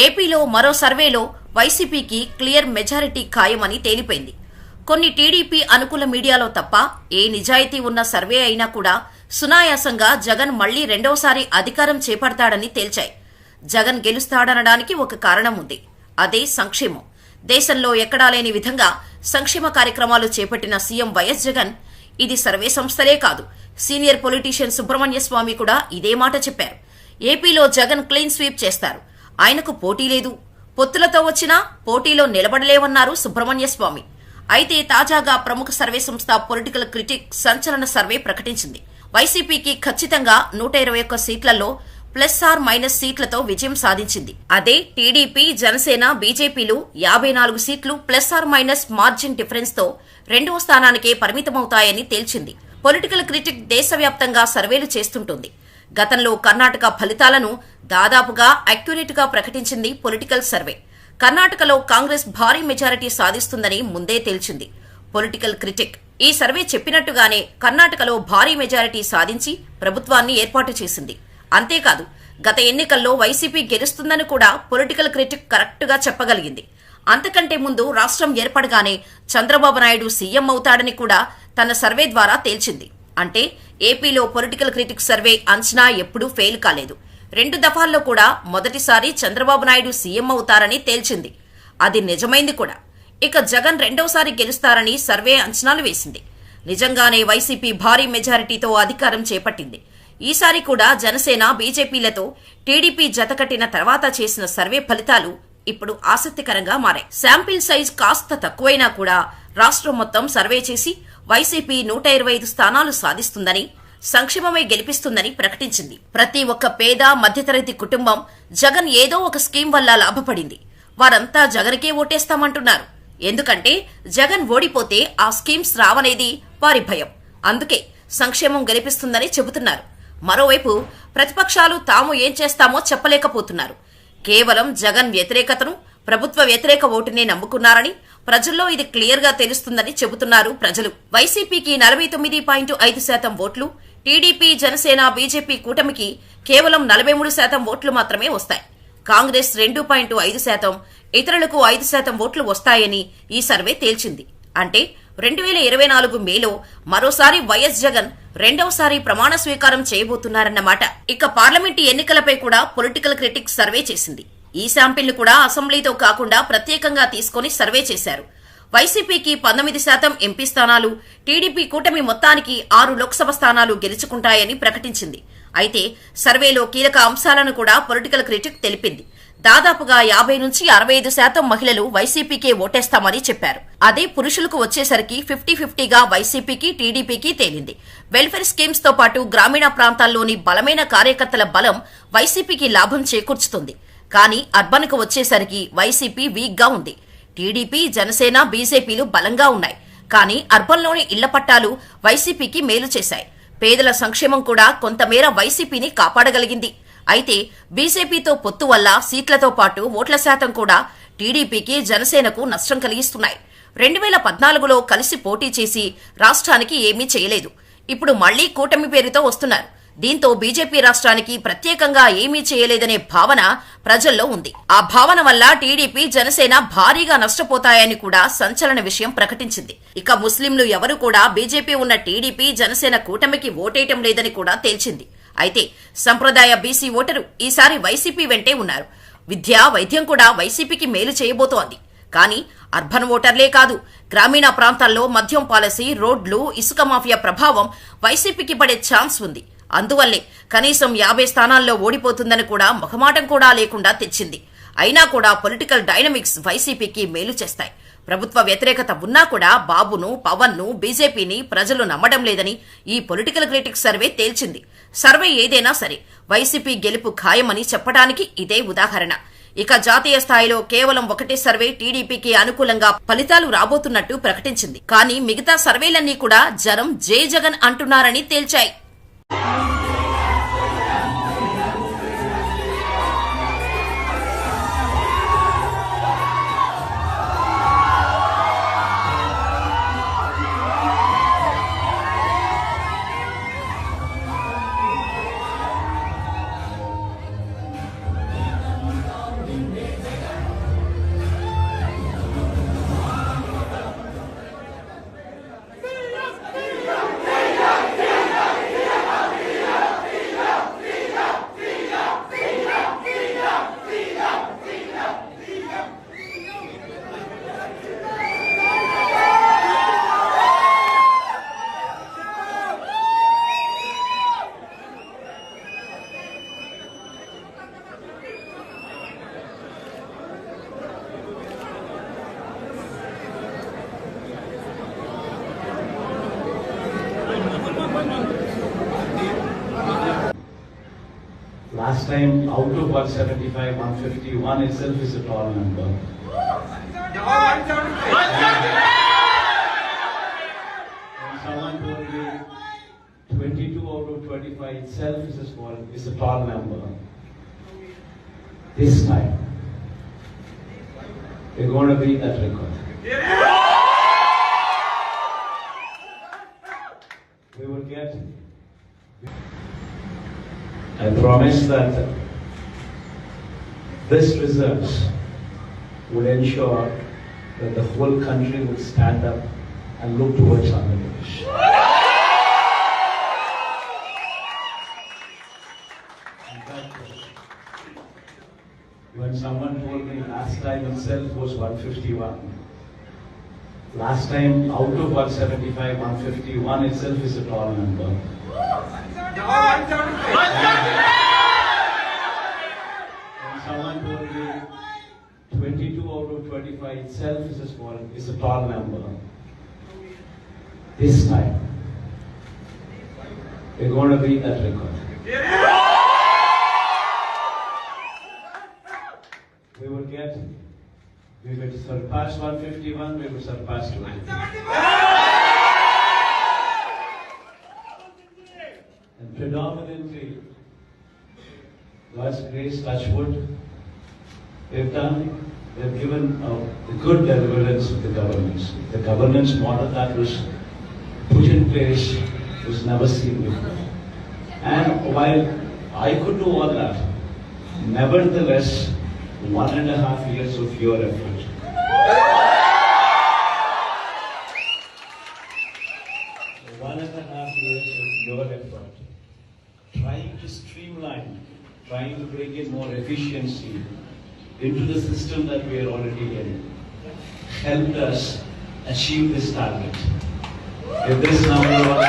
ఏపీలో మరో సర్వేలో వైసీపీకి క్లియర్ మెజారిటీ ఖాయమని తేలిపోయింది. కొన్ని టీడీపీ అనుకూల మీడియాలో తప్ప ఏ నిజాయితీ ఉన్న సర్వే అయినా కూడా సునాయాసంగా జగన్ మళ్లీ రెండోసారి అధికారం చేపడతాడని తేల్చాయి. జగన్ గెలుస్తాడనడానికి ఒక కారణం ఉంది. అదే సంక్షేమం. దేశంలో ఎక్కడా లేని విధంగా సంక్షేమ కార్యక్రమాలు చేపట్టిన సీఎం వైఎస్ జగన్ ఇది సర్వే సంస్థలే కాదు, సీనియర్ పొలిటీషియన్ సుబ్రహ్మణ్య స్వామి కూడా ఇదే మాట చెప్పారు. ఏపీలో జగన్ క్లీన్ స్వీప్ చేస్తారు, ఆయనకు పోటీ లేదు, పొత్తులతో వచ్చినా పోటీలో నిలబడలేవన్నారు సుబ్రహ్మణ్య స్వామి. అయితే తాజాగా ప్రముఖ సర్వే సంస్థ పొలిటికల్ క్రిటిక్ సంచలన సర్వే ప్రకటించింది. వైసీపీకి ఖచ్చితంగా 121 సీట్లలో +/- సీట్లతో విజయం సాధించింది. అదే టీడీపీ, జనసేన, బీజేపీలు 54 సీట్లు +/- మార్జిన్ డిఫరెన్స్ తో రెండవ స్థానానికే పరిమితమవుతాయని తేల్చింది. పొలిటికల్ క్రిటిక్ దేశవ్యాప్తంగా సర్వేలు చేస్తుంటుంది. గతంలో కర్ణాటక ఫలితాలను దాదాపుగా అక్యురేట్ గా ప్రకటించింది పొలిటికల్ సర్వే. కర్ణాటకలో కాంగ్రెస్ భారీ మెజారిటీ సాధిస్తుందని ముందే తేల్చింది పొలిటికల్ క్రిటిక్. ఈ సర్వే చెప్పినట్టుగానే కర్ణాటకలో భారీ మెజారిటీ సాధించి ప్రభుత్వాన్ని ఏర్పాటు చేసింది. అంతేకాదు, గత ఎన్నికల్లో వైసీపీ గెలుస్తుందని కూడా పొలిటికల్ క్రిటిక్ కరెక్ట్ గా చెప్పగలిగింది. అంతకంటే ముందు రాష్ట్రం ఏర్పడగానే చంద్రబాబు నాయుడు సీఎం అవుతాడని కూడా తన సర్వే ద్వారా తేల్చింది. అంటే ఏపీలో పొలిటికల్ క్రిటిక్ సర్వే అంచనా ఎప్పుడూ ఫెయిల్ కాలేదు. 2 దఫాల్లో కూడా మొదటిసారి చంద్రబాబు నాయుడు సీఎం అవుతారని తేల్చింది. అది నిజమైంది కూడా. ఇక జగన్ రెండోసారి గెలుస్తారని సర్వే అంచనాలు వేసింది. నిజంగానే వైసీపీ భారీ మెజారిటీతో అధికారం చేపట్టింది. ఈసారి కూడా జనసేన, బీజేపీలతో టీడీపీ జతకట్టిన తర్వాత చేసిన సర్వే ఫలితాలు ఇప్పుడు ఆసక్తికరంగా మారాయి. శాంపిల్ సైజ్ కాస్త తక్కువైనా కూడా రాష్ట్రం మొత్తం సర్వే చేసి వైసీపీ 125 స్థానాలు సాధిస్తుందని, సంక్షేమమే గెలిపిస్తుందని ప్రకటించింది. ప్రతి ఒక్క పేద, మధ్యతరగతి కుటుంబం జగన్ ఏదో ఒక స్కీమ్ వల్ల లాభపడింది. వారంతా జగన్కే ఓటేస్తామంటున్నారు. ఎందుకంటే జగన్ ఓడిపోతే ఆ స్కీమ్స్ రావనేది వారి భయం. అందుకే సంక్షేమం గెలిపిస్తుందని చెబుతున్నారు. మరోవైపు ప్రతిపక్షాలు తాము ఏం చేస్తామో చెప్పలేకపోతున్నారు. కేవలం జగన్ వ్యతిరేకతను, ప్రభుత్వ వ్యతిరేక ఓటునే నమ్ముకున్నారని, ప్రజల్లో ఇది క్లియర్ గా తెలుస్తుందని చెబుతున్నారు ప్రజలు. వైసీపీకి 49.5% ఓట్లు, టీడీపీ, జనసేన, బీజేపీ కూటమికి కేవలం 43% ఓట్లు మాత్రమే వస్తాయి. కాంగ్రెస్ 2.5%, ఇతరులకు 5% ఓట్లు వస్తాయని ఈ సర్వే తేల్చింది. అంటే 2024 మేలో మరోసారి వైఎస్ జగన్ రెండవసారి ప్రమాణ స్వీకారం చేయబోతున్నారన్నమాట. ఇక పార్లమెంటు ఎన్నికలపై కూడా పొలిటికల్ క్రిటిక్ సర్వే చేసింది. ఈ శాంపిల్ ను కూడా అసెంబ్లీతో కాకుండా ప్రత్యేకంగా తీసుకుని సర్వే చేశారు. వైసీపీకి 19% ఎంపీ స్థానాలు, టీడీపీ కూటమి మొత్తానికి 6 లోక్సభ స్థానాలు గెలుచుకుంటాయని ప్రకటించింది. అయితే సర్వేలో కీలక అంశాలను కూడా పొలిటికల్ క్రిటిక్ తెలిపింది. దాదాపుగా 50-65% మహిళలు వైసీపీకే ఓటేస్తామని చెప్పారు. అదే పురుషులకు వచ్చేసరికి 50-50గా వైసీపీకి, టీడీపీకి తేలింది. వెల్ఫేర్ స్కీమ్స్ తో పాటు గ్రామీణ ప్రాంతాల్లోని బలమైన కార్యకర్తల బలం వైసీపీకి లాభం చేకూర్చుతుంది. కానీ అర్బన్ కు వచ్చేసరికి వైసీపీ వీక్ గా ఉంది. టీడీపీ, జనసేన, బీజేపీలు బలంగా ఉన్నాయి. కానీ అర్బన్లోని ఇళ్ల పట్టాలు వైసీపీకి మేలు చేశాయి. పేదల సంక్షేమం కూడా కొంతమేర వైసీపీని కాపాడగలిగింది. అయితే బీజేపీతో పొత్తు వల్ల సీట్లతో పాటు ఓట్ల శాతం కూడా టీడీపీకి, జనసేనకు నష్టం కలిగిస్తున్నాయి. 2014లో కలిసి పోటీ చేసి రాష్ట్రానికి ఏమీ చేయలేదు. ఇప్పుడు మళ్లీ కూటమి పేరుతో వస్తున్నారు. దీంతో బీజేపీ రాష్ట్రానికి ప్రత్యేకంగా ఏమీ చేయలేదనే భావన ప్రజల్లో ఉంది. ఆ భావన వల్ల టీడీపీ, జనసేన భారీగా నష్టపోతాయని కూడా సంచలన విషయం ప్రకటించింది. ఇక ముస్లింలు ఎవరు కూడా బీజేపీ ఉన్న టీడీపీ, జనసేన కూటమికి ఓటేయటం లేదని కూడా తేల్చింది. అయితే సంప్రదాయ బీసీ ఓటరు ఈసారి వైసీపీ వెంటే ఉన్నారు. విద్య, వైద్యం కూడా వైసీపీకి మేలు చేయబోతోంది. కానీ అర్బన్ ఓటర్లే కాదు, గ్రామీణ ప్రాంతాల్లో మద్యం పాలసీ, రోడ్లు, ఇసుక మాఫియా ప్రభావం వైసీపీకి పడే ఛాన్స్ ఉంది. అందువల్లే కనీసం 50 స్థానాల్లో ఓడిపోతుందని కూడా మొహమాటం కూడా లేకుండా తెచ్చింది. అయినా కూడా పొలిటికల్ డైనమిక్స్ వైసీపీకి మేలు చేస్తాయి. ప్రభుత్వ వ్యతిరేకత ఉన్నా కూడా బాబును, పవన్ ను, బీజేపీని ప్రజలు నమ్మడం లేదని ఈ పొలిటికల్ క్రిటిక్ సర్వే తేల్చింది. సర్వే ఏదైనా సరే వైసీపీ గెలుపు ఖాయమని చెప్పడానికి ఇదే ఉదాహరణ. ఇక జాతీయ స్థాయిలో కేవలం ఒకటే సర్వే టీడీపీకి అనుకూలంగా ఫలితాలు రాబోతున్నట్టు ప్రకటించింది. కానీ మిగతా సర్వేలన్నీ కూడా జనం జై జగన్ అంటున్నారని తేల్చాయి. Last time, out of 175, 151 itself is a tall number. And someone told me 22 out of 25 itself is a tall number. This time, we're going to beat that record. We will get. I promise that this results would ensure that the whole country would stand up and look towards Andhra Pradesh. When someone told me last time itself was 151, last time out of 175, 151 itself is a tall number. And someone told me 22 out of 25 itself is a tall number. This time, we're going to beat that record. We will surpass 151, we will surpass 250. And predominantly, God's grace, touch wood, they've given a good deliverance with the governance. The governance model that was put in place was never seen before. And while I could do all that, nevertheless, 1.5 years of your effort. 1.5 years of your effort, trying to streamline, trying to bring in more efficiency into the system that we are already in, helped us achieve this target. If this number was